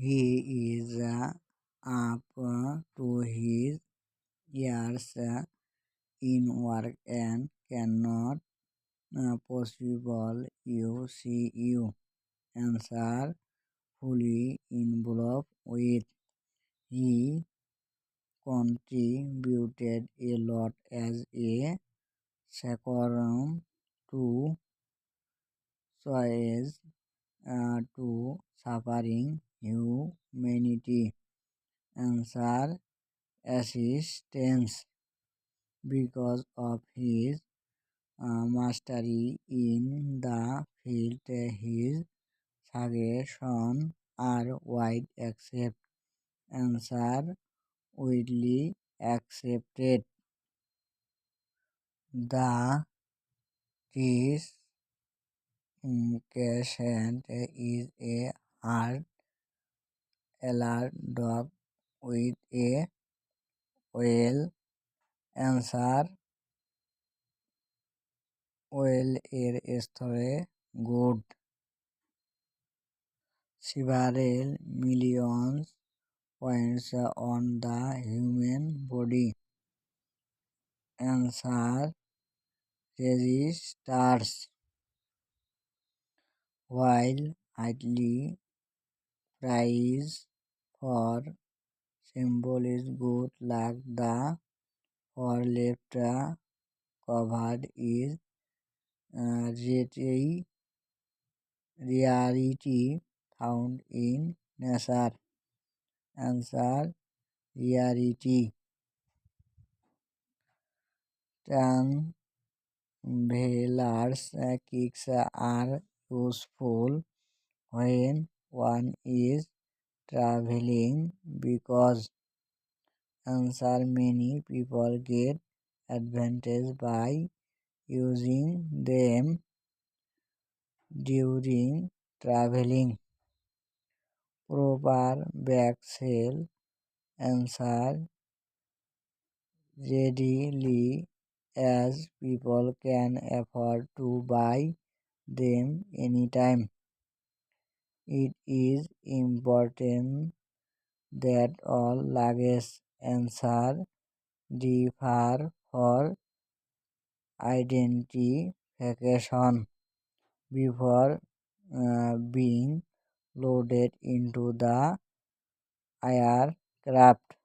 He is up to his ears in work and cannot possible you see you answer fully involved with. He contributed a lot as a chaperone to choice to suffering humanity. Answer assistance because of his mastery in the field. His suggestions are wide accepted. Answer widely accepted. The patient is a hard alert dog with a well. Answer well এর স্তরে good. Several millions points on the human body. Answer registers while highly prized for symbol is good luck. The for left covered is rarity found in nature. Answer rarity. Travelers kicks are useful when one is traveling because answer many people get advantage by using them during traveling. Proper back sale answer readily as people can afford to buy them anytime. It is important that all luggage answer differ for identification before being loaded into the aircraft.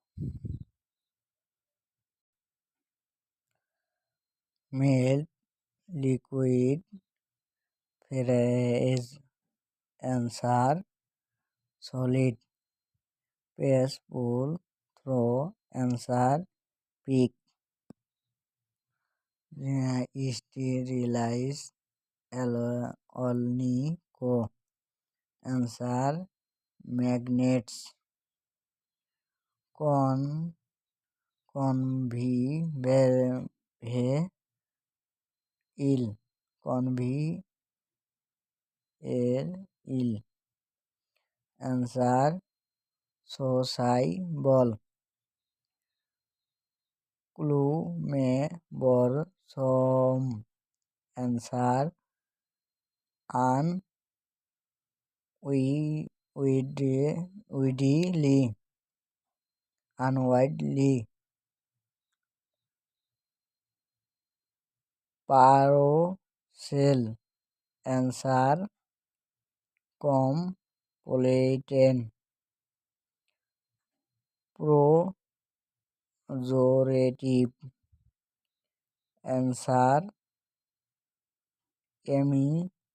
Melt liquid phase answer solid. Pace pull through answer peak. Sterilize Alnico answer magnets. Con convivial ill convivial ill answer sociable. Clue में borsome answer unwittingly unwidely. Parcel answer complaint. Pejorative answer ameliorative.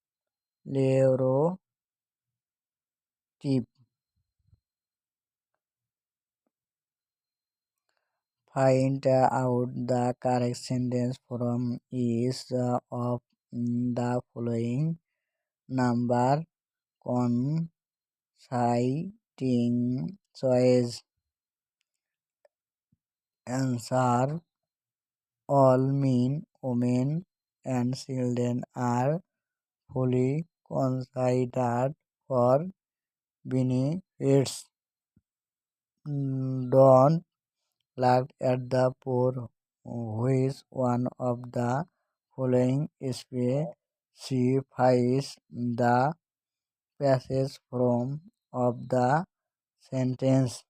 Find out the correct sentence from each of the following number conciting choice. Answer all men, women, and children are fully considered for benefits. Don't look at the poor. Which one of the following specifies the passage from of the sentence.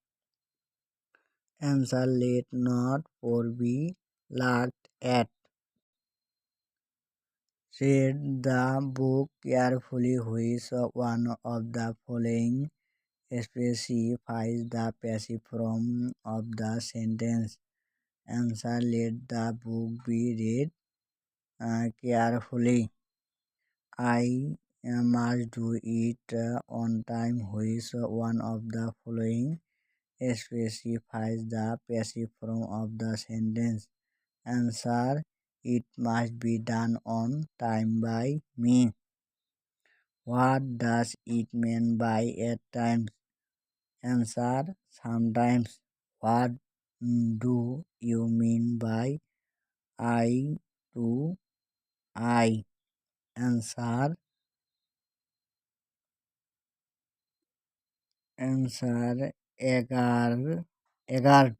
Answer: let not for be looked at. Read the book carefully. Which one of the following specifies the passive form of the sentence? Answer: let the book be read carefully. I must do it on time. Which one of the following specifies the passive form of the sentence? Answer: it must be done on time by me. What does it mean by at times? Answer: sometimes. What do you mean by eye to eye? Answer: answer: agar, agard.